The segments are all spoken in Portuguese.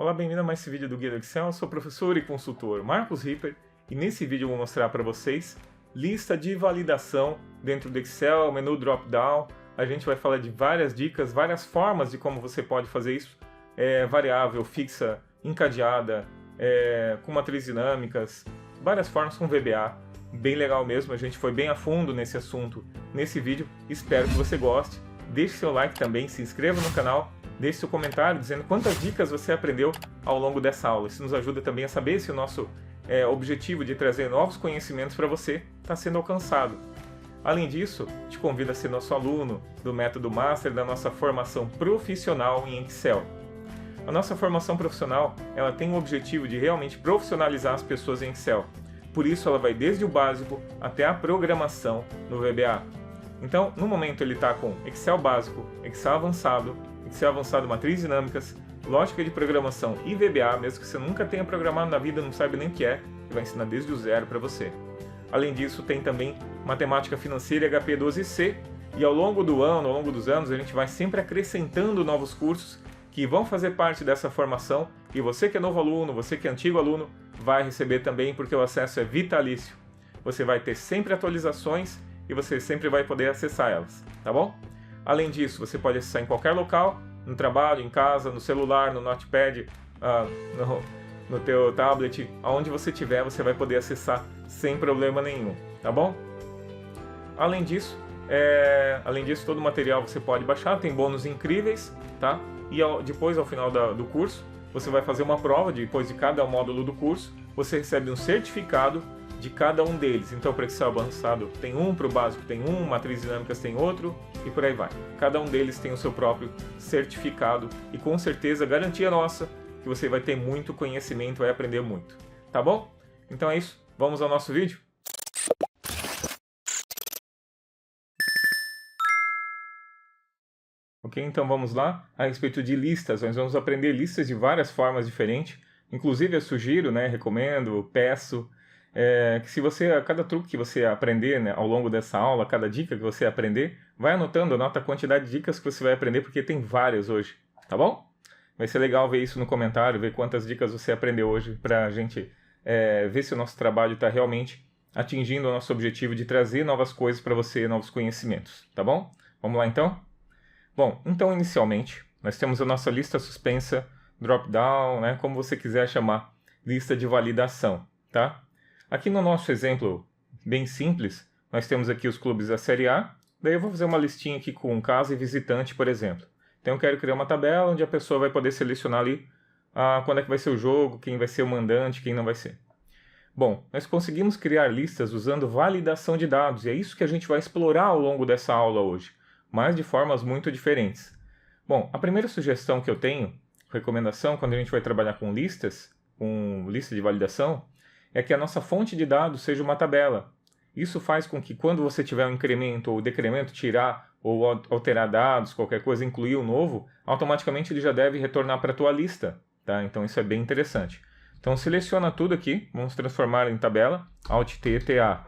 Olá, bem-vindo a mais esse vídeo do Guia do Excel. Eu sou o professor e consultor Marcos Ripper e nesse vídeo eu vou mostrar para vocês lista de validação dentro do Excel, menu drop-down. A gente vai falar de várias dicas, várias formas de como você pode fazer isso. Variável, fixa, encadeada, com matrizes dinâmicas, várias formas com VBA. Bem legal mesmo, a gente foi bem a fundo nesse assunto nesse vídeo. Espero que você goste. Deixe seu like também, se inscreva no canal. Deixe seu comentário dizendo quantas dicas você aprendeu ao longo dessa aula. Isso nos ajuda também a saber se o nosso objetivo de trazer novos conhecimentos para você está sendo alcançado. Além disso, te convido a ser nosso aluno do Método Master da nossa formação profissional em Excel. A nossa formação profissional ela tem o objetivo de realmente profissionalizar as pessoas em Excel. Por isso ela vai desde o básico até a programação no VBA. Então, no momento ele está com Excel básico, Excel avançado matrizes dinâmicas, lógica de programação e VBA, mesmo que você nunca tenha programado na vida, não sabe nem o que é, ele vai ensinar desde o zero para você. Além disso, tem também matemática financeira e HP12C, e ao longo do ano, ao longo dos anos, a gente vai sempre acrescentando novos cursos que vão fazer parte dessa formação, e você que é novo aluno, você que é antigo aluno, vai receber também, porque o acesso é vitalício. Você vai ter sempre atualizações e você sempre vai poder acessar elas, tá bom? Além disso, você pode acessar em qualquer local, no trabalho, em casa, no celular, no notepad, no teu tablet, aonde você estiver, você vai poder acessar sem problema nenhum, tá bom? Além disso, todo o material você pode baixar, tem bônus incríveis, tá? E depois, ao final do curso, você vai fazer uma prova, depois de cada módulo do curso, você recebe um certificado de cada um deles. Então, para Excel avançado tem um, para o básico tem um, matrizes dinâmicas tem outro, e por aí vai. Cada um deles tem o seu próprio certificado, e com certeza, garantia nossa, que você vai ter muito conhecimento, vai aprender muito. Tá bom? Então é isso, vamos ao nosso vídeo? Ok, então vamos lá. A respeito de listas, nós vamos aprender listas de várias formas diferentes. Inclusive eu sugiro, recomendo, peço, que se você, a cada truque que você aprender ao longo dessa aula, cada dica que você aprender, vai anotando, anota a quantidade de dicas que você vai aprender, porque tem várias hoje, tá bom? Vai ser legal ver isso no comentário, ver quantas dicas você aprendeu hoje, para a gente ver se o nosso trabalho está realmente atingindo o nosso objetivo de trazer novas coisas para você, novos conhecimentos, tá bom? Vamos lá então? Bom, então inicialmente, nós temos a nossa lista suspensa, drop-down, como você quiser chamar, lista de validação, tá? Aqui no nosso exemplo bem simples, nós temos aqui os clubes da Série A, daí eu vou fazer uma listinha aqui com casa e visitante, por exemplo. Então eu quero criar uma tabela onde a pessoa vai poder selecionar ali quando é que vai ser o jogo, quem vai ser o mandante, quem não vai ser. Bom, nós conseguimos criar listas usando validação de dados, e é isso que a gente vai explorar ao longo dessa aula hoje, mas de formas muito diferentes. Bom, a primeira sugestão que eu tenho, recomendação, quando a gente vai trabalhar com lista de validação, é que a nossa fonte de dados seja uma tabela. Isso faz com que quando você tiver um incremento ou decremento, tirar ou alterar dados, qualquer coisa, incluir um novo, automaticamente ele já deve retornar para a tua lista, tá? Então isso é bem interessante. Então seleciona tudo aqui, vamos transformar em tabela, Alt-T, TA.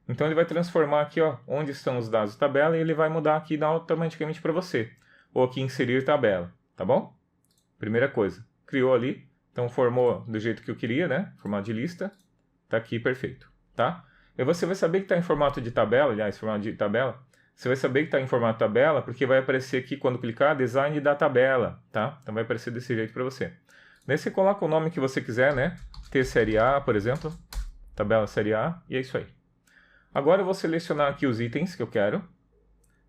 Então ele vai transformar aqui, onde estão os dados da tabela, e ele vai mudar aqui automaticamente para você. Ou aqui inserir tabela, tá bom? Primeira coisa, criou ali, então formou do jeito que eu queria, formato de lista, tá aqui perfeito, tá? E você vai saber que está em formato de tabela, aliás, formato de tabela, você vai saber que está em formato de tabela porque vai aparecer aqui, quando clicar, design da tabela, tá? Então vai aparecer desse jeito para você. Daí você coloca o nome que você quiser, T Série A, por exemplo, tabela Série A, e é isso aí. Agora eu vou selecionar aqui os itens que eu quero.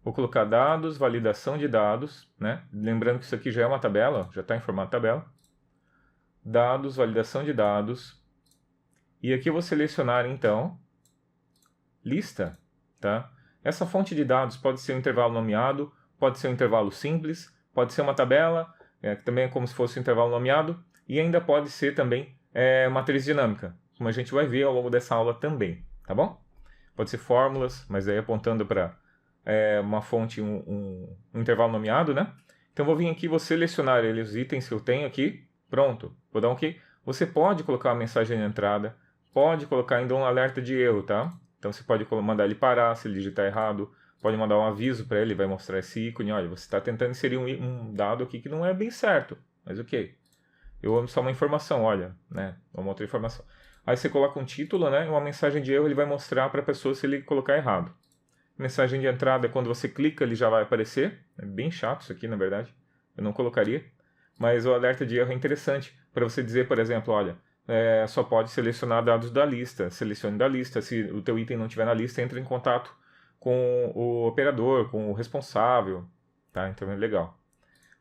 Vou colocar dados, validação de dados, Lembrando que isso aqui já é uma tabela, já está em formato tabela. Dados, validação de dados. E aqui eu vou selecionar, então, lista, tá? Essa fonte de dados pode ser um intervalo nomeado, pode ser um intervalo simples, pode ser uma tabela, que também é como se fosse um intervalo nomeado, e ainda pode ser também matriz dinâmica, como a gente vai ver ao longo dessa aula também, tá bom? Pode ser fórmulas, mas aí apontando para uma fonte, um intervalo nomeado, Então eu vou vir aqui, vou selecionar os itens que eu tenho aqui, pronto, vou dar um OK. Você pode colocar uma mensagem de entrada, pode colocar ainda um alerta de erro, tá? Então você pode mandar ele parar se ele digitar errado, pode mandar um aviso para ele, vai mostrar esse ícone, olha, você está tentando inserir um dado aqui que não é bem certo, mas OK. eu amo só uma informação, olha, né, uma outra informação. Aí você coloca um título, né, uma mensagem de erro, ele vai mostrar para a pessoa se ele colocar errado. Mensagem de entrada, quando você clica, ele já vai aparecer. É bem chato isso aqui, na verdade. Eu não colocaria. Mas o alerta de erro é interessante para você dizer, por exemplo, olha, só pode selecionar dados da lista. Selecione da lista. Se o teu item não estiver na lista, entre em contato com o operador, com o responsável. Tá? Então é legal.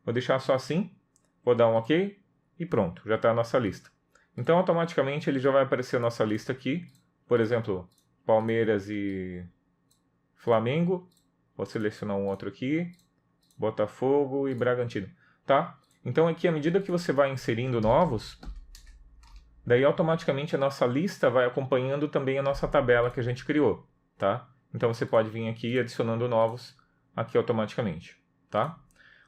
Vou deixar só assim. Vou dar um OK e pronto. Já está a nossa lista. Então, automaticamente, ele já vai aparecer a nossa lista aqui. Por exemplo, Palmeiras e Flamengo. Vou selecionar um outro aqui. Botafogo e Bragantino. Tá? Então, aqui, à medida que você vai inserindo novos, daí automaticamente a nossa lista vai acompanhando também a nossa tabela que a gente criou. Tá? Então, você pode vir aqui adicionando novos aqui automaticamente. Tá?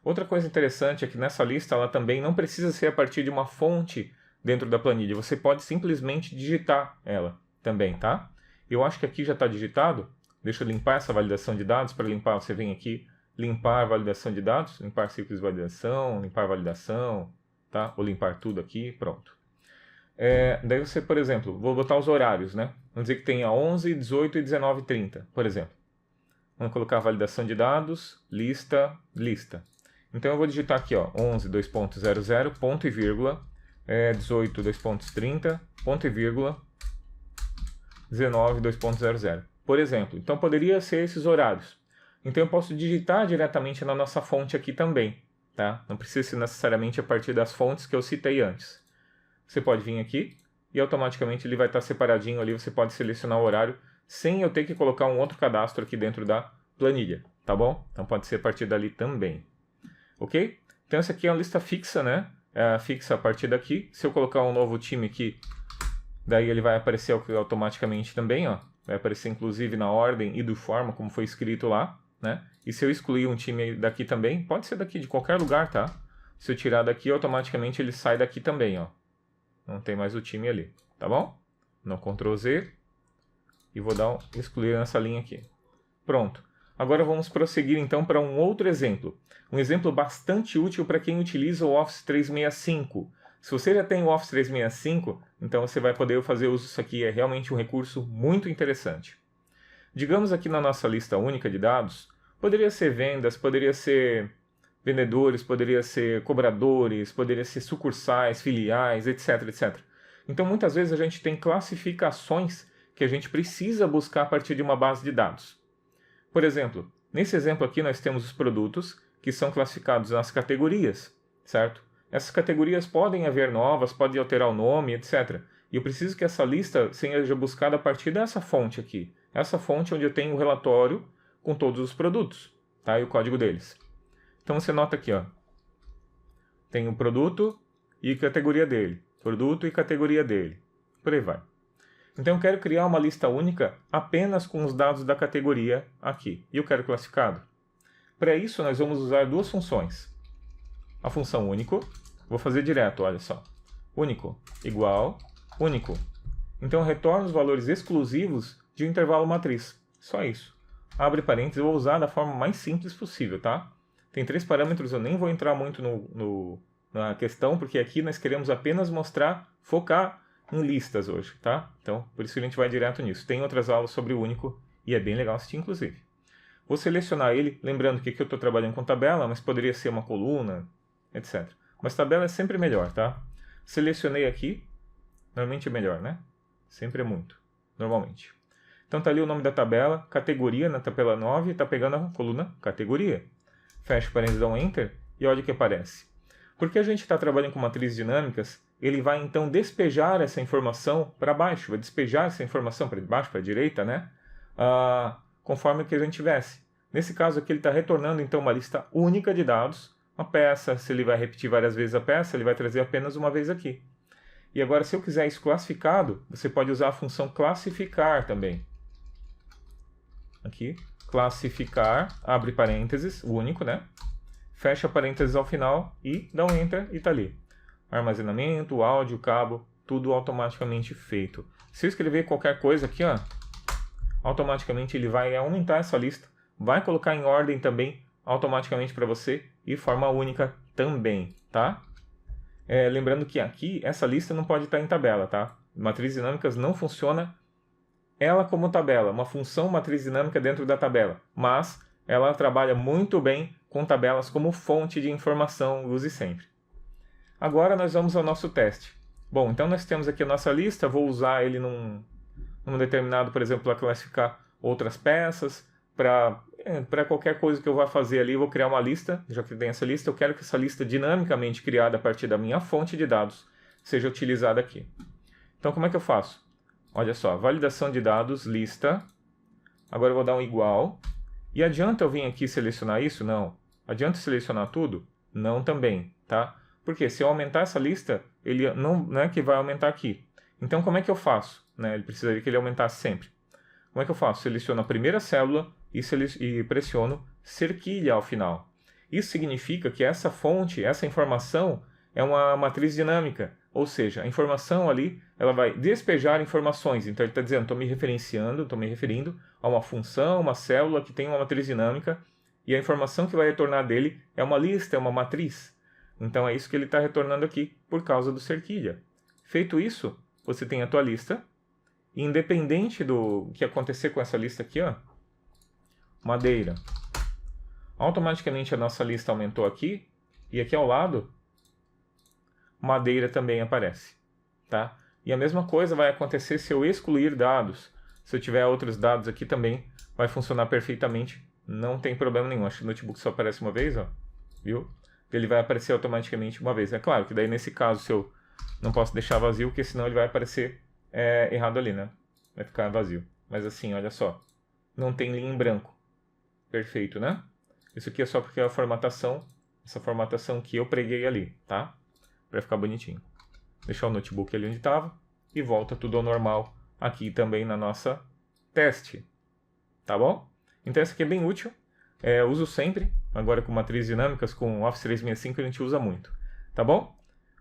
Outra coisa interessante é que nessa lista ela também não precisa ser a partir de uma fonte dentro da planilha. Você pode simplesmente digitar ela também, tá? Eu acho que aqui já está digitado. Deixa eu limpar essa validação de dados. Para limpar, você vem aqui, limpar a validação de dados, limpar ciclos de validação, limpar validação, tá? Ou limpar tudo aqui, pronto. Daí você, por exemplo, vou botar os horários, né? Vamos dizer que tenha 11, 18 e 19 e 30, por exemplo. Vamos colocar validação de dados, lista, lista. Então eu vou digitar aqui, ó, 11, 2.00, ponto e vírgula, 18, 2.30, ponto e vírgula, 19, 2.00. Por exemplo, então poderia ser esses horários. Então eu posso digitar diretamente na nossa fonte aqui também, tá? Não precisa ser necessariamente a partir das fontes que eu citei antes. Você pode vir aqui e automaticamente ele vai estar separadinho ali, você pode selecionar o horário sem eu ter que colocar um outro cadastro aqui dentro da planilha, tá bom? Então pode ser a partir dali também. Ok? Então essa aqui é uma lista fixa, né? Fixa a partir daqui. Se eu colocar um novo time aqui, daí ele vai aparecer automaticamente também, ó. Vai aparecer inclusive na ordem e do forma como foi escrito lá, né? E se eu excluir um time daqui também, pode ser daqui de qualquer lugar, tá? Se eu tirar daqui, automaticamente ele sai daqui também, ó. Não tem mais o time ali, tá bom? No Ctrl Z e vou dar excluir nessa linha aqui. Pronto. Agora vamos prosseguir então para um outro exemplo. Um exemplo bastante útil para quem utiliza o Office 365. Se você já tem o Office 365, então você vai poder fazer uso disso aqui. É realmente um recurso muito interessante. Digamos aqui na nossa lista única de dados, poderia ser vendas, poderia ser vendedores, poderia ser cobradores, poderia ser sucursais, filiais, etc, etc. Então muitas vezes a gente tem classificações que a gente precisa buscar a partir de uma base de dados. Por exemplo, nesse exemplo aqui nós temos os produtos que são classificados nas categorias, certo? Essas categorias podem haver novas, podem alterar o nome, etc. E eu preciso que essa lista seja buscada a partir dessa fonte aqui. Essa fonte onde eu tenho o relatório com todos os produtos, tá? E o código deles. Então você nota aqui, ó. Tem o produto e categoria dele. Produto e categoria dele. Por aí vai. Então eu quero criar uma lista única apenas com os dados da categoria aqui. E eu quero classificado. Para isso nós vamos usar duas funções. A função único, vou fazer direto, olha só. Único igual único. Então eu retorno os valores exclusivos de um intervalo matriz. Só isso. Abre parênteses, eu vou usar da forma mais simples possível, tá? Tem 3 parâmetros, eu nem vou entrar muito na questão, porque aqui nós queremos apenas mostrar, focar em listas hoje, tá? Então, por isso que a gente vai direto nisso. Tem outras aulas sobre o único e é bem legal assistir, inclusive. Vou selecionar ele, lembrando que aqui eu estou trabalhando com tabela, mas poderia ser uma coluna, etc. Mas tabela é sempre melhor, tá? Selecionei aqui, normalmente é melhor, né? Sempre é muito, normalmente. Então tá ali o nome da tabela, categoria na tabela 9, está pegando a coluna categoria. Fecha parênteses, dá um Enter e olha o que aparece. Porque a gente está trabalhando com matrizes dinâmicas, ele vai então despejar essa informação para baixo, vai despejar essa informação para baixo, para a direita, né? Conforme o que a gente tivesse. Nesse caso aqui ele está retornando então uma lista única de dados, uma peça, se ele vai repetir várias vezes a peça, ele vai trazer apenas uma vez aqui. E agora se eu quiser isso classificado, você pode usar a função classificar também. Aqui, classificar, abre parênteses, o único, né? Fecha parênteses ao final e dá um Enter e está ali. Armazenamento, áudio, cabo, tudo automaticamente feito. Se eu escrever qualquer coisa aqui, ó, automaticamente ele vai aumentar essa lista, vai colocar em ordem também automaticamente para você e forma única também, tá? lembrando que aqui, essa lista não pode estar em tabela, tá? Matrizes dinâmicas não funciona ela como tabela, uma função matriz dinâmica dentro da tabela, mas ela trabalha muito bem com tabelas como fonte de informação, use sempre. Agora nós vamos ao nosso teste. Bom, então nós temos aqui a nossa lista, vou usar ele num determinado, por exemplo, para classificar outras peças, para qualquer coisa que eu vá fazer ali, eu vou criar uma lista, já que tem essa lista, eu quero que essa lista dinamicamente criada a partir da minha fonte de dados seja utilizada aqui. Então como é que eu faço? Olha só, validação de dados, lista, agora eu vou dar um igual, e adianta eu vir aqui selecionar isso? Não. Adianta selecionar tudo? Não também, tá? Porque se eu aumentar essa lista, ele não é que vai aumentar aqui. Então como é que eu faço? Ele precisaria que ele aumentasse sempre. Como é que eu faço? Seleciono a primeira célula e pressiono cerquilha ao final. Isso significa que essa fonte, essa informação, é uma matriz dinâmica. Ou seja, a informação ali ela vai despejar informações. Então ele está dizendo, estou me referindo a uma função, uma célula que tem uma matriz dinâmica, e a informação que vai retornar dele é uma lista, é uma matriz. Então é isso que ele está retornando aqui por causa do cerquilha. Feito isso, você tem a tua lista. Independente do que acontecer com essa lista aqui, ó, madeira, automaticamente a nossa lista aumentou aqui, e aqui ao lado, madeira também aparece, tá? E a mesma coisa vai acontecer se eu excluir dados. Se eu tiver outros dados aqui também, vai funcionar perfeitamente, não tem problema nenhum. Acho que o notebook só aparece uma vez, ó, viu? Ele vai aparecer automaticamente uma vez. É claro que daí nesse caso, se eu não posso deixar vazio, porque senão ele vai aparecer errado ali, né? Vai ficar vazio. Mas assim, olha só. Não tem linha em branco. Perfeito, né? Isso aqui é só porque é a formatação. Essa formatação que eu preguei ali, tá? Para ficar bonitinho. Deixar o notebook ali onde estava. E volta tudo ao normal aqui também na nossa teste. Tá bom? Então essa aqui é bem útil. Uso sempre. Agora com matrizes dinâmicas, com Office 365 a gente usa muito. Tá bom?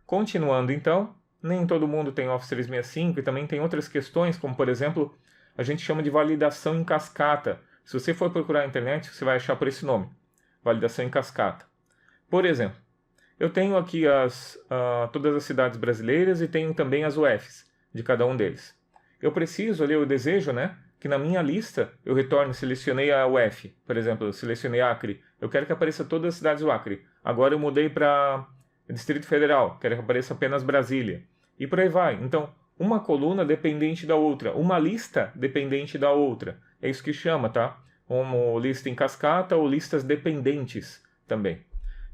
Continuando então. Nem todo mundo tem Office 365 e também tem outras questões, como por exemplo, a gente chama de validação em cascata. Se você for procurar na internet, você vai achar por esse nome, validação em cascata. Por exemplo, eu tenho aqui todas as cidades brasileiras e tenho também as UFs de cada um deles. Eu preciso ali, eu desejo, né, que na minha lista eu retorne, selecionei a UF, por exemplo, eu selecionei Acre, eu quero que apareça todas as cidades do Acre. Agora eu mudei para Distrito Federal, quero que apareça apenas Brasília. E por aí vai. Então, uma coluna dependente da outra, uma lista dependente da outra. É isso que chama, tá? Como lista em cascata ou listas dependentes também.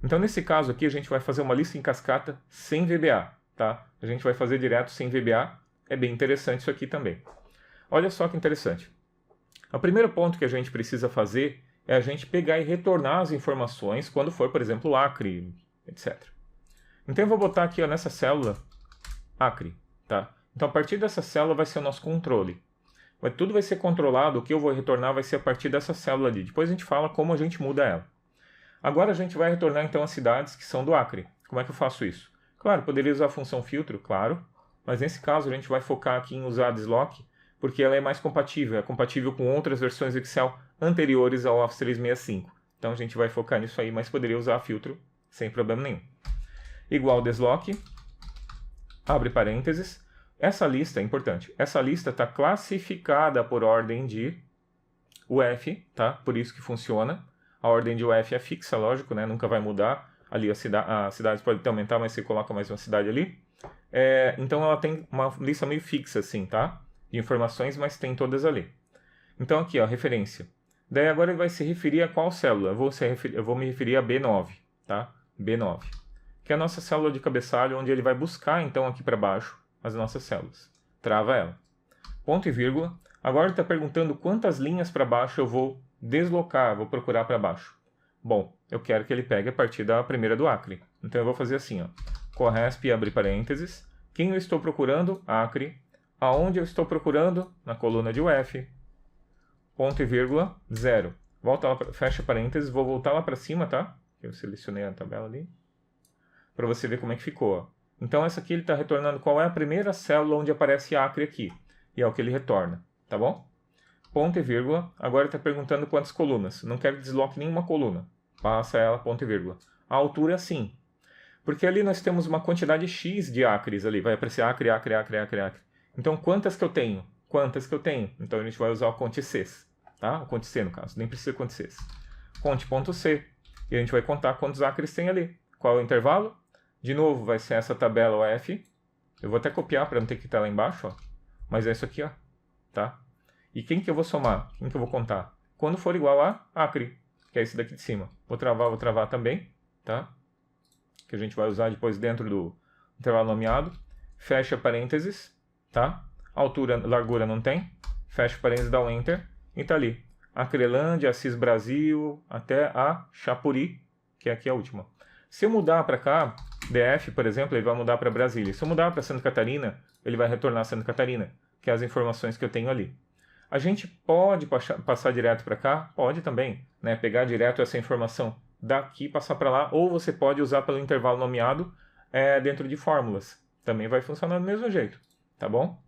Então, nesse caso aqui, a gente vai fazer uma lista em cascata sem VBA, tá? A gente vai fazer direto sem VBA. É bem interessante isso aqui também. Olha só que interessante. O primeiro ponto que a gente precisa fazer é a gente pegar e retornar as informações quando for, por exemplo, Acre, etc. Então, eu vou botar aqui ó, nessa célula Acre, tá? Então, a partir dessa célula vai ser o nosso controle. Tudo vai ser controlado, o que eu vou retornar vai ser a partir dessa célula ali. Depois a gente fala como a gente muda ela. Agora a gente vai retornar então as cidades que são do Acre. Como é que eu faço isso? Claro, poderia usar a função filtro, claro, mas nesse caso a gente vai focar aqui em usar a deslock, porque ela é mais compatível, é compatível com outras versões do Excel anteriores ao Office 365. Então a gente vai focar nisso aí, mas poderia usar filtro sem problema nenhum. Igual deslock, abre parênteses. Essa lista é importante. Essa lista está classificada por ordem de UF, tá? Por isso que funciona. A ordem de UF é fixa, lógico, né? Nunca vai mudar. Ali as cidades podem aumentar, mas você coloca mais uma cidade ali. Então ela tem uma lista meio fixa, assim, tá? De informações, mas tem todas ali. Então aqui, ó, referência. Daí agora ele vai se referir a qual célula? Eu vou me referir a B9, tá? B9. Que é a nossa célula de cabeçalho, onde ele vai buscar, então, aqui para baixo, as nossas células. Trava ela. Ponto e vírgula. Agora ele está perguntando quantas linhas para baixo eu vou deslocar, vou procurar para baixo. Bom, eu quero que ele pegue a partir da primeira do Acre. Então eu vou fazer assim, ó. Corresp, abre parênteses. Quem eu estou procurando? Acre. Aonde eu estou procurando? Na coluna de UF. Ponto e vírgula, 0. Volta lá, fecha parênteses, vou voltar lá para cima, tá? Eu selecionei a tabela ali. Para você ver como é que ficou, ó. Então essa aqui ele está retornando qual é a primeira célula onde aparece Acre aqui. E é o que ele retorna, tá bom? Ponto e vírgula. Agora ele está perguntando quantas colunas. Não quero que desloque nenhuma coluna. Passa ela, ponto e vírgula. A altura é assim. Porque ali nós temos uma quantidade X de acres ali, vai aparecer acre, acre, acre, acre, acre. Então, quantas que eu tenho? Quantas que eu tenho? Então, a gente vai usar o conte-cs, tá? O conte-c, no caso, nem precisa conte-cs. Conte.c, e a gente vai contar quantos acres tem ali. Qual é o intervalo? De novo, vai ser essa tabela OF. Eu vou até copiar para não ter que estar lá embaixo, ó. Mas é isso aqui, ó, tá? E quem que eu vou somar? Quem que eu vou contar? Quando for igual a acre, que é esse daqui de cima. Vou travar também, tá? Que a gente vai usar depois dentro do intervalo nomeado. Fecha parênteses, tá? Altura, largura não tem. Fecha parênteses, dá um Enter. E tá ali. Acrelândia, Assis Brasil, até a Chapuri, que aqui é a última. Se eu mudar para cá, DF, por exemplo, ele vai mudar para Brasília. Se eu mudar para Santa Catarina, ele vai retornar a Santa Catarina, que é as informações que eu tenho ali. A gente pode passar direto para cá? Pode também, né? Pegar direto essa informação daqui e passar para lá, ou você pode usar pelo intervalo nomeado dentro de fórmulas. Também vai funcionar do mesmo jeito, tá bom?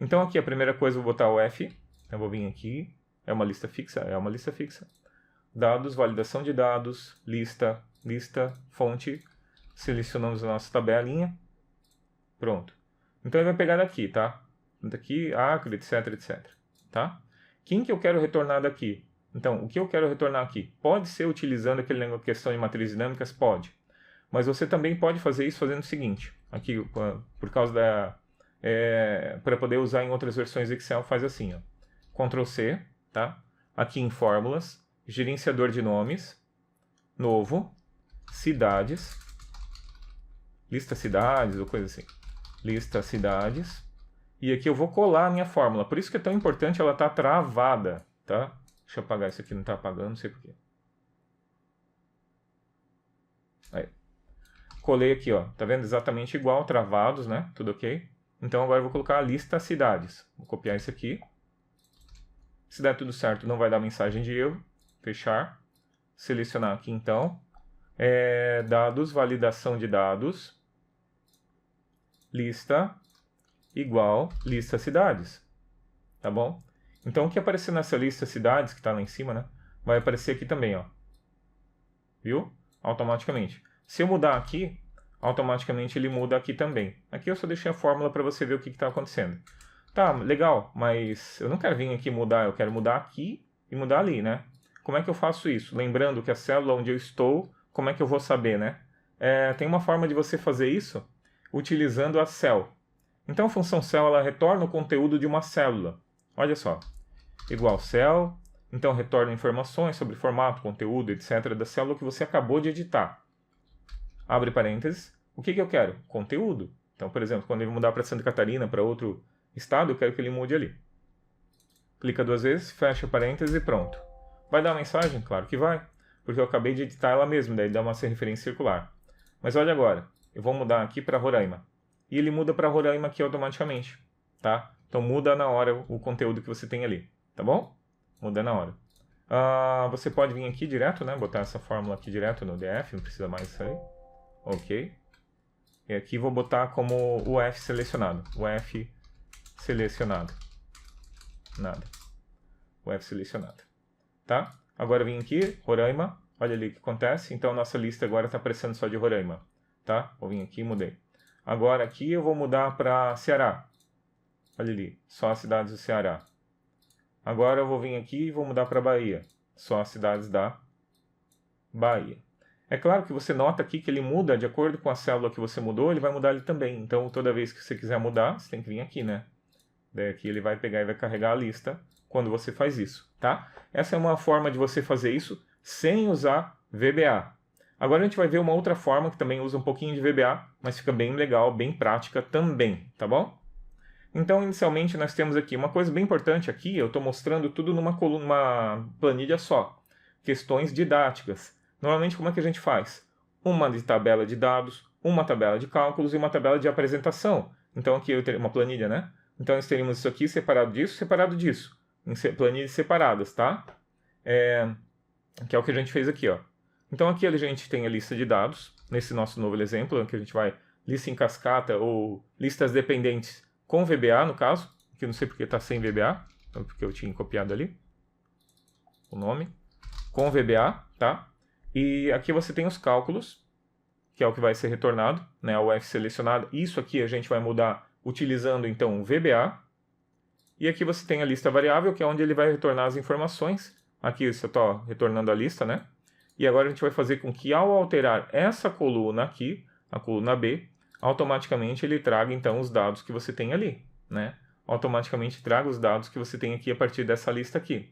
Então aqui a primeira coisa eu vou botar o F, eu vou vir aqui, é uma lista fixa, dados, validação de dados, lista, fonte, selecionamos a nossa tabelinha, pronto. Então ele vai pegar daqui, tá? Daqui, acre, etc, etc, tá? Quem que eu quero retornar daqui? Então, o que eu quero retornar aqui? Pode ser utilizando aquele questão de matrizes dinâmicas? Pode. Mas você também pode fazer isso fazendo o seguinte. Aqui, por causa da... para poder usar em outras versões do Excel, faz assim, ó. Ctrl C, tá? Aqui em fórmulas, gerenciador de nomes, novo, cidades, lista cidades ou coisa assim. Lista cidades. E aqui eu vou colar a minha fórmula. Por isso que é tão importante ela estar travada, tá? Deixa eu apagar isso aqui, não está apagando, não sei porquê. Aí. Colei aqui, ó. Tá vendo? Exatamente igual, travados, né? Tudo ok? Então agora eu vou colocar a lista cidades. Vou copiar isso aqui. Se der tudo certo, não vai dar mensagem de erro. Fechar. Selecionar aqui então. Dados, validação de dados. Lista igual lista cidades. Tá bom? Então, o que aparecer nessa lista cidades, que está lá em cima, né? Vai aparecer aqui também, ó. Viu? Automaticamente. Se eu mudar aqui, automaticamente ele muda aqui também. Aqui eu só deixei a fórmula para você ver o que está acontecendo. Tá, legal, mas eu não quero vir aqui mudar, eu quero mudar aqui e mudar ali, né? Como é que eu faço isso? Lembrando que a célula onde eu estou, como é que eu vou saber, né? Tem uma forma de você fazer isso utilizando a cell. Então, a função cell, ela retorna o conteúdo de uma célula. Olha só, igual cell, então retorna informações sobre formato, conteúdo, etc. da célula que você acabou de editar. Abre parênteses, o que eu quero? Conteúdo. Então, por exemplo, quando ele mudar para Santa Catarina, para outro estado, eu quero que ele mude ali. Clica duas vezes, fecha parênteses e pronto. Vai dar uma mensagem? Claro que vai, porque eu acabei de editar ela mesmo, daí dá uma referência circular. Mas olha agora, eu vou mudar aqui para Roraima. E ele muda para Roraima aqui automaticamente, tá? Então muda na hora o conteúdo que você tem ali, tá bom? Muda na hora. Você pode vir aqui direto, né? Botar essa fórmula aqui direto no DF, não precisa mais disso aí. Ok. E aqui vou botar como o F selecionado. O F selecionado. Nada. O F selecionado. Tá? Agora eu vim aqui, Roraima. Olha ali o que acontece. Então nossa lista agora está aparecendo só de Roraima. Tá? Vou vir aqui e mudei. Agora aqui eu vou mudar para Ceará. Olha ali, só as cidades do Ceará. Agora eu vou vir aqui e vou mudar para Bahia. Só as cidades da Bahia. É claro que você nota aqui que ele muda de acordo com a célula que você mudou, ele vai mudar ali também. Então toda vez que você quiser mudar, você tem que vir aqui, né? Daí aqui ele vai pegar e vai carregar a lista quando você faz isso, tá? Essa é uma forma de você fazer isso sem usar VBA. Agora a gente vai ver uma outra forma que também usa um pouquinho de VBA, mas fica bem legal, bem prática também, tá bom? Então, inicialmente, nós temos aqui uma coisa bem importante aqui, eu estou mostrando tudo numa planilha só. Questões didáticas. Normalmente, como é que a gente faz? Uma de tabela de dados, uma tabela de cálculos e uma tabela de apresentação. Então, aqui eu teria uma planilha, né? Então, nós teríamos isso aqui separado disso, em planilhas separadas, tá? Que é o que a gente fez aqui, ó. Então, aqui a gente tem a lista de dados, nesse nosso novo exemplo, que a gente vai lista em cascata ou listas dependentes com VBA, no caso, que eu não sei porque está sem VBA, porque eu tinha copiado ali o nome, com VBA, tá? E aqui você tem os cálculos, que é o que vai ser retornado, né, a UF selecionada. Isso aqui a gente vai mudar utilizando então o VBA. E aqui você tem a lista variável, que é onde ele vai retornar as informações. Aqui você está retornando a lista, né? E agora a gente vai fazer com que ao alterar essa coluna aqui, a coluna B, automaticamente ele traga então os dados que você tem ali, né? Automaticamente traga os dados que você tem aqui a partir dessa lista aqui.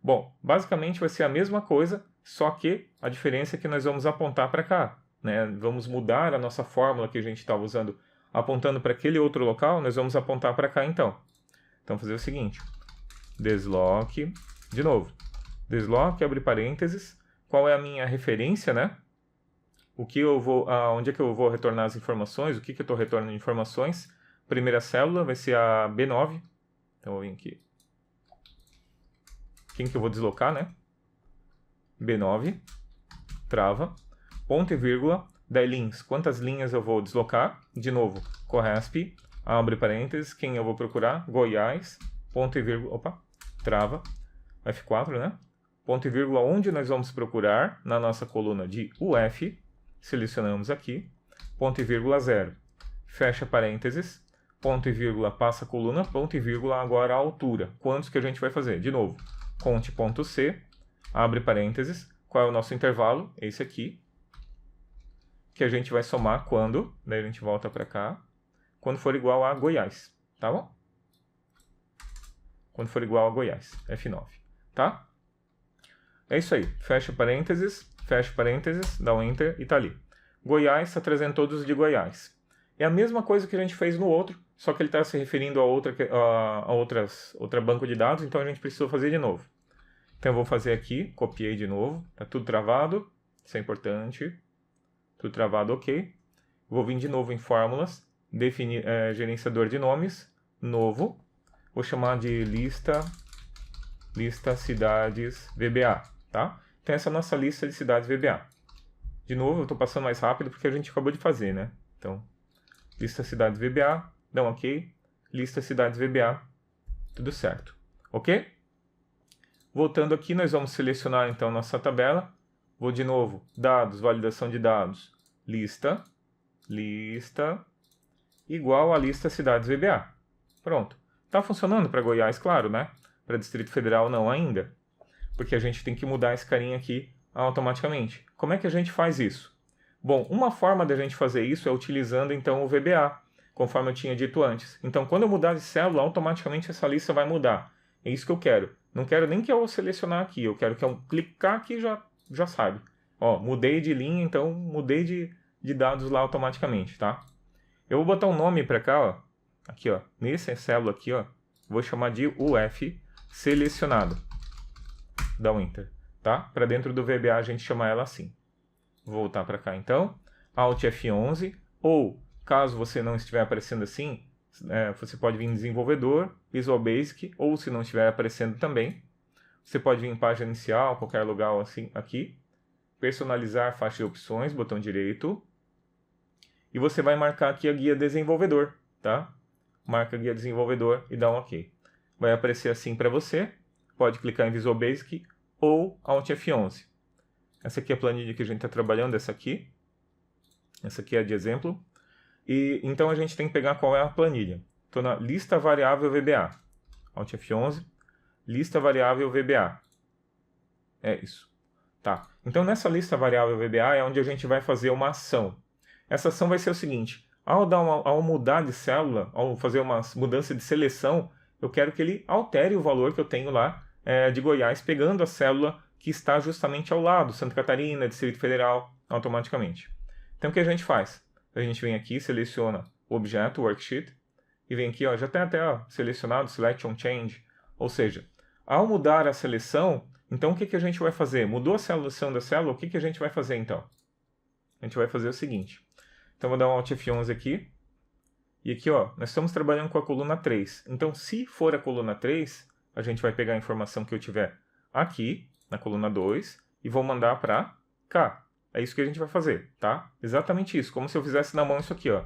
Bom, basicamente vai ser a mesma coisa, só que a diferença é que nós vamos apontar para cá, né? Vamos mudar a nossa fórmula que a gente estava usando apontando para aquele outro local, nós vamos apontar para cá então. Então, fazer o seguinte, desloque, de novo, desloque, abre parênteses, qual é a minha referência, né? Onde é que eu vou retornar as informações, o que eu estou retornando de informações. Primeira célula vai ser a B9, então eu vou vir aqui. Quem que eu vou deslocar, né? B9, trava, ponto e vírgula, daí linhas, quantas linhas eu vou deslocar, de novo, corresp, abre parênteses, quem eu vou procurar, Goiás, ponto e vírgula, opa, trava, F4, né? Ponto e vírgula, onde nós vamos procurar, na nossa coluna de UF, selecionamos aqui, ponto e vírgula 0, fecha parênteses, ponto e vírgula, passa a coluna, ponto e vírgula, agora a altura, quantos que a gente vai fazer? De novo, conte.c, abre parênteses, qual é o nosso intervalo? Esse aqui, que a gente vai somar quando, daí a gente volta para cá, quando for igual a Goiás, tá bom? Quando for igual a Goiás, F9, tá? É isso aí, fecha parênteses, dá um Enter e tá ali. Goiás está trazendo todos de Goiás. É a mesma coisa que a gente fez no outro, só que ele está se referindo a outra banco de dados, então a gente precisa fazer de novo. Então eu vou fazer aqui, copiei de novo, tá tudo travado, isso é importante, tudo travado, ok. Vou vir de novo em fórmulas, definir gerenciador de nomes, novo, vou chamar de lista cidades VBA, tá? Então essa é a nossa lista de cidades VBA. De novo, eu estou passando mais rápido porque a gente acabou de fazer, né? Então, lista cidades VBA, dá um ok, lista cidades VBA, tudo certo, ok? Voltando aqui, nós vamos selecionar então nossa tabela, vou de novo, dados, validação de dados, lista, igual a lista cidades VBA. Pronto. Está funcionando para Goiás, claro, né? Para Distrito Federal não ainda, porque a gente tem que mudar esse carinha aqui automaticamente. Como é que a gente faz isso? Bom, uma forma da gente fazer isso é utilizando então o VBA, conforme eu tinha dito antes. Então, quando eu mudar de célula, automaticamente essa lista vai mudar. É isso que eu quero. Não quero nem que eu selecionar aqui, eu quero que eu clicar aqui e já sabe. Ó, mudei de linha, então mudei de dados lá automaticamente, tá? Eu vou botar um nome para cá, ó. Aqui, ó, nessa célula aqui, ó, vou chamar de UF selecionado. Dá um Enter, tá? Para dentro do VBA a gente chama ela assim. Vou voltar para cá então, Alt F11, ou caso você não estiver aparecendo assim, você pode vir em desenvolvedor, Visual Basic, ou se não estiver aparecendo também, você pode vir em página inicial, qualquer lugar assim, aqui, personalizar faixa de opções, botão direito, e você vai marcar aqui a guia desenvolvedor, tá? Marca a guia desenvolvedor e dá um OK. Vai aparecer assim para você, pode clicar em Visual Basic ou Alt F11. Essa aqui é a planilha que a gente está trabalhando, essa aqui é de exemplo. E então a gente tem que pegar qual é a planilha. Estou na lista variável VBA. Alt F11, lista variável VBA. É isso. Tá. Então nessa lista variável VBA é onde a gente vai fazer uma ação. Essa ação vai ser o seguinte: ao mudar de célula, ao fazer uma mudança de seleção, eu quero que ele altere o valor que eu tenho lá de Goiás, pegando a célula que está justamente ao lado, Santa Catarina, Distrito Federal, automaticamente. Então o que a gente faz? A gente vem aqui, seleciona o objeto, worksheet, e vem aqui, ó, já tem até selecionado Selection Change, ou seja, ao mudar a seleção, então o que a gente vai fazer? Mudou a seleção da célula, o que a gente vai fazer então? A gente vai fazer o seguinte. Então vou dar um Alt F11 aqui, e aqui ó, nós estamos trabalhando com a coluna 3. Então se for a coluna 3, a gente vai pegar a informação que eu tiver aqui, na coluna 2, e vou mandar para cá. É isso que a gente vai fazer, tá? Exatamente isso, como se eu fizesse na mão isso aqui, ó.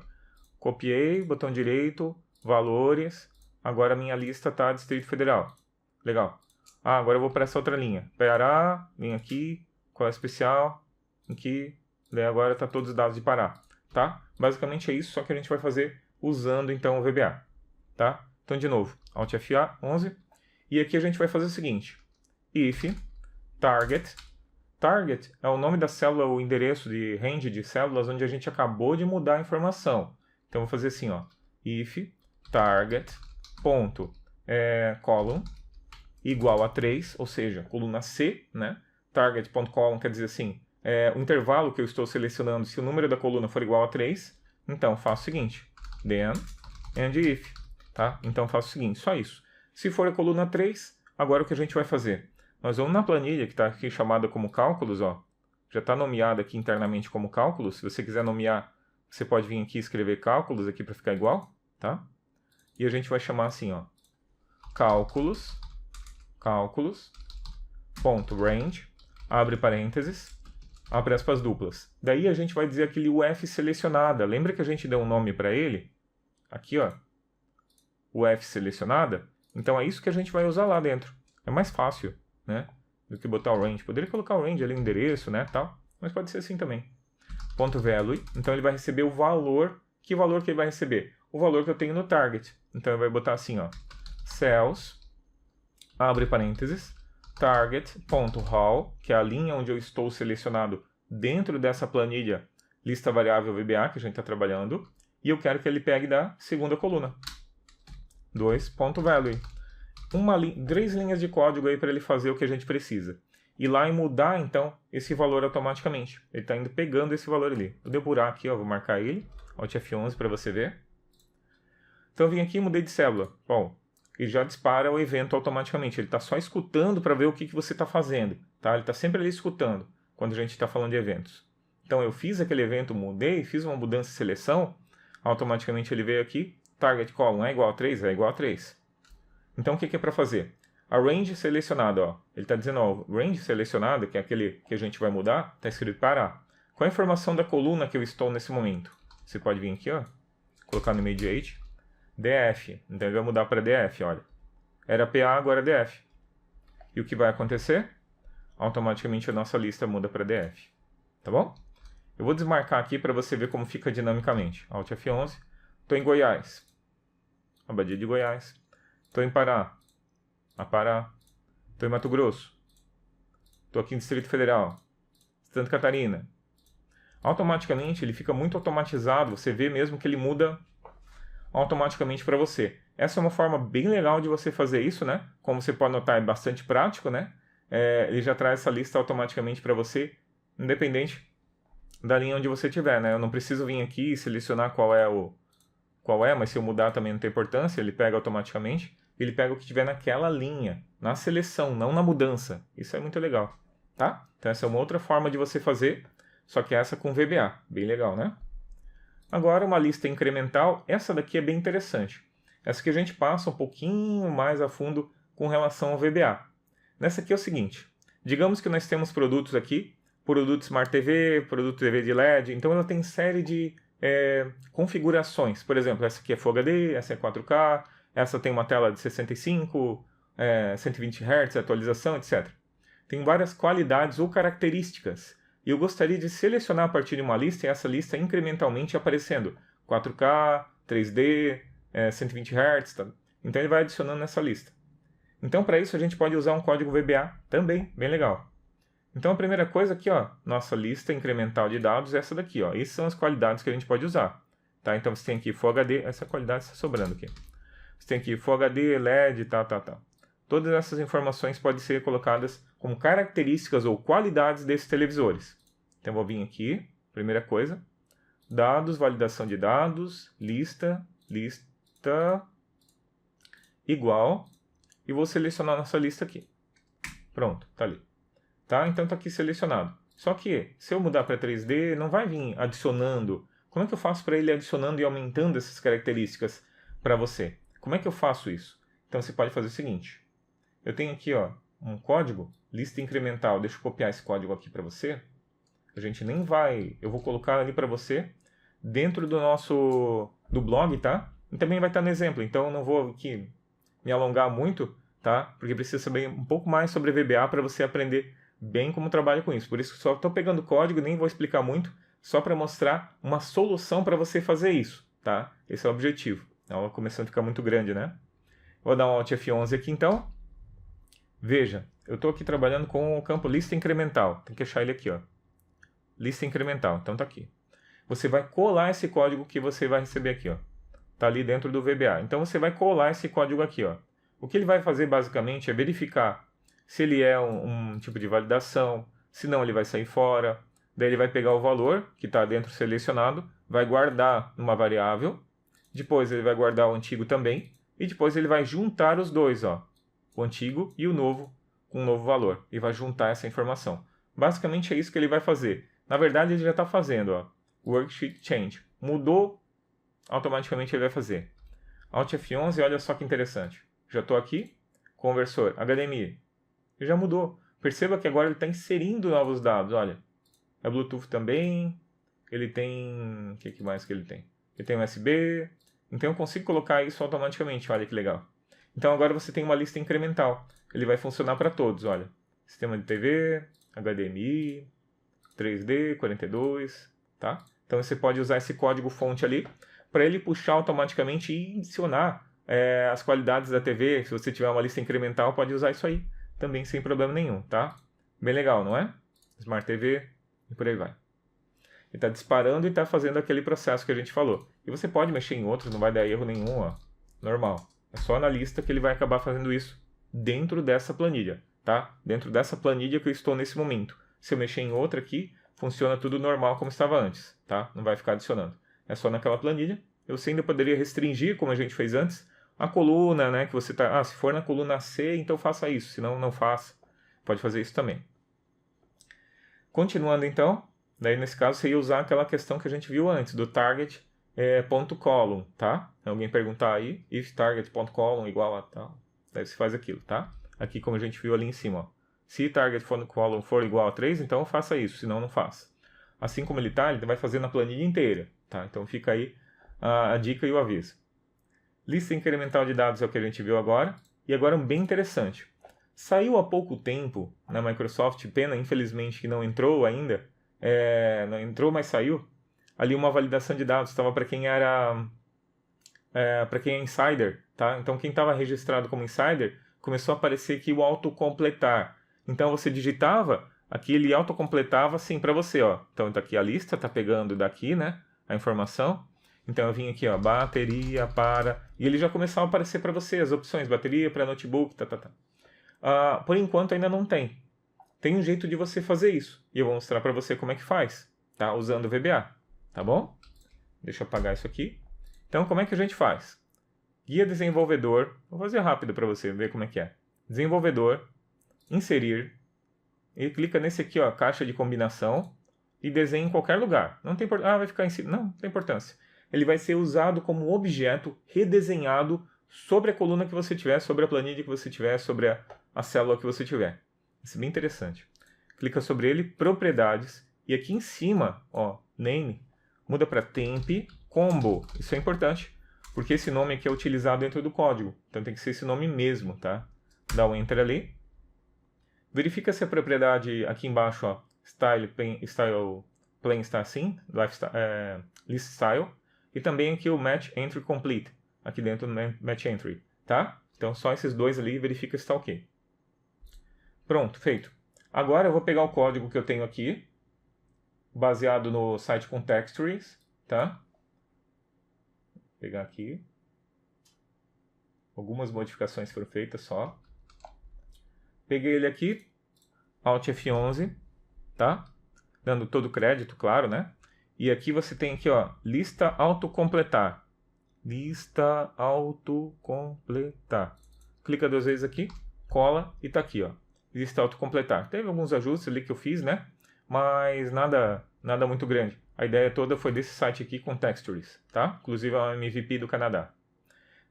Copiei, botão direito, valores, agora a minha lista está Distrito Federal. Legal. Agora eu vou para essa outra linha. Pará, vem aqui, qual é especial, aqui, daí agora está todos os dados de parar, tá? Basicamente é isso, só que a gente vai fazer usando então o VBA, tá? Então de novo, Alt F11, e aqui a gente vai fazer o seguinte, if target é o nome da célula, o endereço de range de células onde a gente acabou de mudar a informação. Então, eu vou fazer assim, ó, if target ponto, column igual a 3, ou seja, coluna C, né? Target.column quer dizer assim, o intervalo que eu estou selecionando, se o número da coluna for igual a 3, então faço o seguinte, then and if, tá? Então faço o seguinte, só isso. Se for a coluna 3, agora o que a gente vai fazer? Nós vamos na planilha que está aqui chamada como cálculos, ó, já está nomeada aqui internamente como cálculos. Se você quiser nomear, você pode vir aqui e escrever cálculos aqui para ficar igual, tá? E a gente vai chamar assim, ó, cálculos, ponto range, abre parênteses, abre aspas duplas. Daí a gente vai dizer aquele UF selecionada. Lembra que a gente deu um nome para ele? Aqui, ó, UF selecionada. Então é isso que a gente vai usar lá dentro. É mais fácil, né, do que botar o range. Poderia colocar o range ali, o endereço, né, tal, mas pode ser assim também. Ponto .value, então ele vai receber o valor. Que valor que ele vai receber? O valor que eu tenho no target. Então ele vai botar assim, ó, cells, abre parênteses, target.raw, que é a linha onde eu estou selecionado dentro dessa planilha lista variável VBA que a gente está trabalhando, e eu quero que ele pegue da segunda coluna. 2.value. 3 linhas de código aí para ele fazer o que a gente precisa. Ir lá e mudar, então, esse valor automaticamente. Ele está indo pegando esse valor ali. Vou depurar aqui, ó, vou marcar ele. Alt F11 para você ver. Então, eu vim aqui e mudei de célula. Bom, ele já dispara o evento automaticamente. Ele está só escutando para ver o que você está fazendo. Tá? Ele está sempre ali escutando quando a gente está falando de eventos. Então, eu fiz aquele evento, mudei, fiz uma mudança de seleção. Automaticamente ele veio aqui. Target column é igual a 3? É igual a 3. Então, o que é para fazer? A range selecionada, ó, ele está dizendo, ó, range selecionada, que é aquele que a gente vai mudar, está escrito parar. Qual a informação da coluna que eu estou nesse momento? Você pode vir aqui, ó, colocar no mediate, DF. Então, ele vai mudar para DF, olha. Era PA, agora é DF. E o que vai acontecer? Automaticamente a nossa lista muda para DF. Tá bom? Eu vou desmarcar aqui para você ver como fica dinamicamente. Alt F11. Estou em Goiás. Abadia de Goiás. Estou em Pará. Pará. Estou em Mato Grosso. Estou aqui em Distrito Federal. Santa Catarina. Automaticamente ele fica muito automatizado. Você vê mesmo que ele muda automaticamente para você. Essa é uma forma bem legal de você fazer isso, né? Como você pode notar, é bastante prático, né? Ele já traz essa lista automaticamente para você, independente da linha onde você estiver, né? Eu não preciso vir aqui e selecionar qual é, mas se eu mudar também não tem importância, ele pega automaticamente. Ele pega o que tiver naquela linha, na seleção, não na mudança. Isso é muito legal, tá? Então essa é uma outra forma de você fazer, só que essa com VBA. Bem legal, né? Agora uma lista incremental, essa daqui é bem interessante. Essa aqui a gente passa um pouquinho mais a fundo com relação ao VBA. Nessa aqui é o seguinte, digamos que nós temos produtos aqui, produto Smart TV, produto TV de LED, então ela tem série de configurações. Por exemplo, essa aqui é Full HD, essa é 4K, essa tem uma tela de 65, 120 Hz, atualização, etc. Tem várias qualidades ou características. E eu gostaria de selecionar a partir de uma lista e essa lista incrementalmente aparecendo 4K, 3D, 120 Hz. Tá? Então ele vai adicionando nessa lista. Então para isso a gente pode usar um código VBA também, bem legal. Então a primeira coisa aqui, ó, nossa lista incremental de dados é essa daqui. Ó. Essas são as qualidades que a gente pode usar. Tá? Então você tem aqui Full HD, essa qualidade está sobrando aqui. Você tem aqui Full HD, LED, tal. Todas essas informações podem ser colocadas como características ou qualidades desses televisores. Então, eu vou vir aqui, primeira coisa, dados, validação de dados, lista, igual, e vou selecionar nossa lista aqui. Pronto, tá ali. Tá? Então, tá aqui selecionado. Só que, se eu mudar para 3D, não vai vir adicionando. Como é que eu faço para ele adicionando e aumentando essas características para você? Como é que eu faço isso? Então você pode fazer o seguinte. Eu tenho aqui, ó, um código, lista incremental. Deixa eu copiar esse código aqui para você. A gente nem vai... Eu vou colocar ali para você dentro do blog, tá? E também vai estar no exemplo. Então eu não vou aqui me alongar muito, tá? Porque precisa saber um pouco mais sobre VBA para você aprender bem como trabalho com isso. Por isso que só estou pegando código, nem vou explicar muito, só para mostrar uma solução para você fazer isso, tá? Esse é o objetivo. A aula começando a ficar muito grande, né? Vou dar um Alt F11 aqui então. Veja, eu estou aqui trabalhando com o campo lista incremental. Tem que achar ele aqui, ó. Lista incremental, então tá aqui. Você vai colar esse código que você vai receber aqui, ó. Tá ali dentro do VBA. Então você vai colar esse código aqui, ó. O que ele vai fazer basicamente é verificar se ele é um tipo de validação, se não ele vai sair fora. Daí ele vai pegar o valor que está dentro selecionado, vai guardar numa variável, depois ele vai guardar o antigo também, e depois ele vai juntar os dois, ó, o antigo e o novo, com um novo valor, e vai juntar essa informação. Basicamente é isso que ele vai fazer. Na verdade ele já está fazendo, ó, worksheet change. Mudou, automaticamente ele vai fazer. Alt F11, olha só que interessante. Já estou aqui, conversor, HDMI, já mudou. Perceba que agora ele está inserindo novos dados, olha. É Bluetooth também, ele tem... O que mais que ele tem? Ele tem USB, então eu consigo colocar isso automaticamente, olha que legal. Então agora você tem uma lista incremental, ele vai funcionar para todos, olha. Sistema de TV, HDMI, 3D, 42, tá? Então você pode usar esse código fonte ali, para ele puxar automaticamente e adicionar as qualidades da TV. Se você tiver uma lista incremental, pode usar isso aí, também sem problema nenhum, tá? Bem legal, não é? Smart TV... E por aí vai. Ele está disparando e está fazendo aquele processo que a gente falou. E você pode mexer em outros, não vai dar erro nenhum, ó. Normal. É só na lista que ele vai acabar fazendo isso dentro dessa planilha, tá? Dentro dessa planilha que eu estou nesse momento. Se eu mexer em outra aqui, funciona tudo normal como estava antes, tá? Não vai ficar adicionando. É só naquela planilha. Você ainda poderia restringir, como a gente fez antes, a coluna, né? Que você tá... se for na coluna C, então faça isso. Se não, não faça. Pode fazer isso também. Continuando então, daí nesse caso você ia usar aquela questão que a gente viu antes, do target ponto column, tá? Alguém perguntar aí, if target ponto column igual a tal, daí você faz aquilo, tá? Aqui como a gente viu ali em cima, ó. Se target ponto column for igual a 3, então faça isso, senão não faça. Assim como ele vai fazer na planilha inteira, tá? Então fica aí a dica e o aviso. Lista incremental de dados é o que a gente viu agora, e agora um bem interessante. Saiu há pouco tempo na Microsoft, pena infelizmente que não entrou ainda, não entrou, mas saiu, ali uma validação de dados, estava para quem era, para quem é insider, tá? Então quem estava registrado como insider, começou a aparecer aqui o autocompletar. Então você digitava, aqui ele autocompletava assim para você, ó. Então tá aqui a lista, tá pegando daqui, né, a informação. Então eu vim aqui, ó, bateria para, e ele já começava a aparecer para você as opções, bateria para notebook, tá. Por enquanto ainda não tem. Tem um jeito de você fazer isso. E eu vou mostrar para você como é que faz, tá? Usando o VBA, tá bom? Deixa eu apagar isso aqui. Então, como é que a gente faz? Guia desenvolvedor. Vou fazer rápido para você ver como é que é. Desenvolvedor, inserir. E clica nesse aqui, ó, caixa de combinação. E desenha em qualquer lugar. Não tem importância. Vai ficar em cima. Não tem importância. Ele vai ser usado como objeto redesenhado sobre a coluna que você tiver, sobre a planilha que você tiver, sobre a célula que você tiver. Isso é bem interessante. Clica sobre ele, propriedades, e aqui em cima, ó, name, muda para temp combo. Isso é importante, porque esse nome aqui é utilizado dentro do código. Então tem que ser esse nome mesmo, tá? Dá um enter ali. Verifica se a propriedade aqui embaixo, ó, style plain está assim, list style, e também aqui o match entry complete, aqui dentro do match entry, tá? Então só esses dois ali, verifica se está ok. Pronto, feito. Agora eu vou pegar o código que eu tenho aqui, baseado no site Contextories, tá? Vou pegar aqui. Algumas modificações foram feitas só. Peguei ele aqui, Alt F11, tá? Dando todo o crédito, claro, né? E aqui você tem aqui, ó, lista autocompletar. Lista autocompletar. Clica 2 vezes aqui, cola e tá aqui, ó. Lista autocompletar. Teve alguns ajustes ali que eu fiz, né? Mas nada muito grande. A ideia toda foi desse site aqui, Contextories, tá? Inclusive é um MVP do Canadá.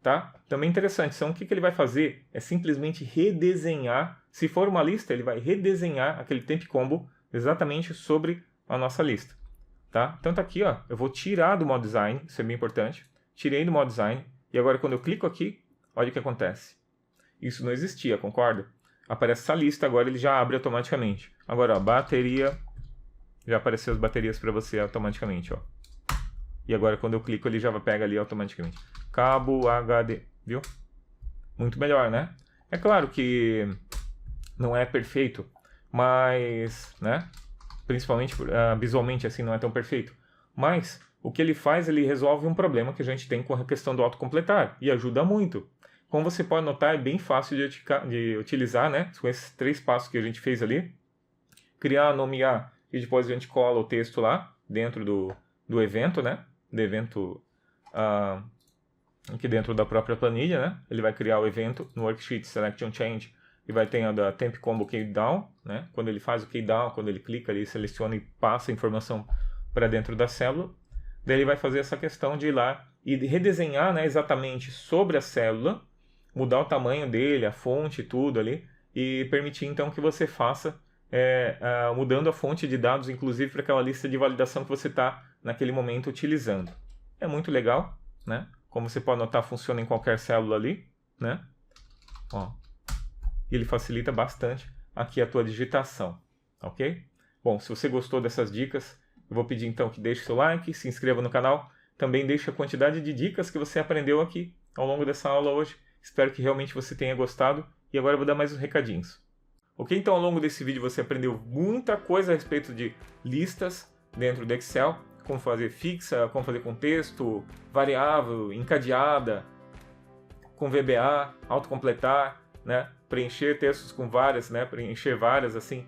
Tá? Também interessante, então o que ele vai fazer é simplesmente redesenhar, se for uma lista, ele vai redesenhar aquele temp combo exatamente sobre a nossa lista. Tá? Então tá aqui, ó, eu vou tirar do modo design, isso é bem importante, tirei do modo design, e agora quando eu clico aqui, olha o que acontece. Isso não existia, concorda? aparece essa lista, agora ele já abre automaticamente. Agora, ó, bateria, já apareceu as baterias para você automaticamente, ó. E agora quando eu clico ele já pega ali automaticamente. Cabo HD, viu? Muito melhor, né? É claro que não é perfeito, mas, né? Principalmente visualmente assim não é tão perfeito. Mas o que ele faz, ele resolve um problema que a gente tem com a questão do autocompletar e ajuda muito. Como você pode notar, é bem fácil de utilizar, né? Com esses 3 passos que a gente fez ali. Criar, nomear e depois a gente cola o texto lá dentro do evento, né? Do evento aqui dentro da própria planilha, né? Ele vai criar o evento no Worksheet Selection Change e vai ter a da Temp Combo Keydown, né? Quando ele faz o keydown, quando ele clica ali, seleciona e passa a informação para dentro da célula. Daí ele vai fazer essa questão de ir lá e redesenhar, né, exatamente sobre a célula, mudar o tamanho dele, a fonte, tudo ali, e permitir então que você faça mudando a fonte de dados, inclusive para aquela lista de validação que você está naquele momento utilizando. É muito legal, né? Como você pode notar, funciona em qualquer célula ali, né? Ó. E ele facilita bastante aqui a tua digitação, ok? Bom, se você gostou dessas dicas, eu vou pedir então que deixe seu like, se inscreva no canal, também deixe a quantidade de dicas que você aprendeu aqui ao longo dessa aula hoje. Espero que realmente você tenha gostado e agora eu vou dar mais uns recadinhos. Ok? Então ao longo desse vídeo você aprendeu muita coisa a respeito de listas dentro do Excel, como fazer fixa, como fazer com texto, variável, encadeada, com VBA, autocompletar, né? Preencher textos com várias, né? Preencher várias assim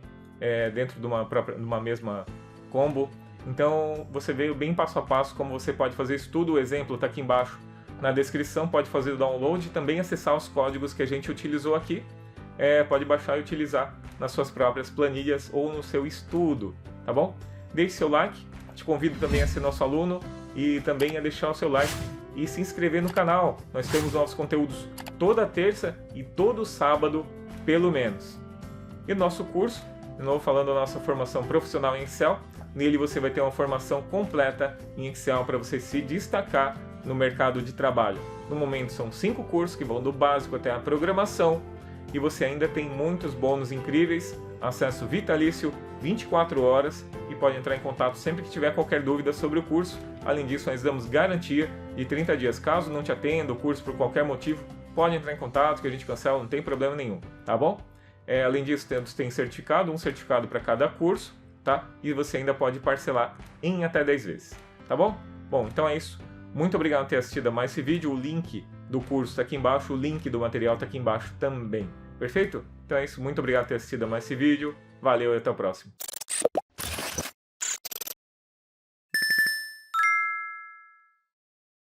dentro de uma mesma combo. Então você veio bem passo a passo como você pode fazer isso tudo. O exemplo está aqui embaixo na descrição, pode fazer o download e também acessar os códigos que a gente utilizou aqui. Pode baixar e utilizar nas suas próprias planilhas ou no seu estudo, tá bom? Deixe seu like, te convido também a ser nosso aluno e também a deixar o seu like e se inscrever no canal. Nós temos novos conteúdos toda terça e todo sábado, pelo menos. E nosso curso, de novo falando da nossa formação profissional em Excel, nele você vai ter uma formação completa em Excel para você se destacar no mercado de trabalho. No momento são 5 cursos que vão do básico até a programação e você ainda tem muitos bônus incríveis, acesso vitalício, 24 horas e pode entrar em contato sempre que tiver qualquer dúvida sobre o curso. Além disso, nós damos garantia de 30 dias. Caso não te atenda o curso por qualquer motivo, pode entrar em contato que a gente cancela, não tem problema nenhum, tá bom? Além disso, tem certificado, um certificado para cada curso, tá? E você ainda pode parcelar em até 10 vezes, tá bom? Bom, então é isso. Muito obrigado por ter assistido a mais esse vídeo. O link do curso está aqui embaixo, o link do material está aqui embaixo também. Perfeito? Então é isso. Muito obrigado por ter assistido a mais esse vídeo. Valeu e até o próximo.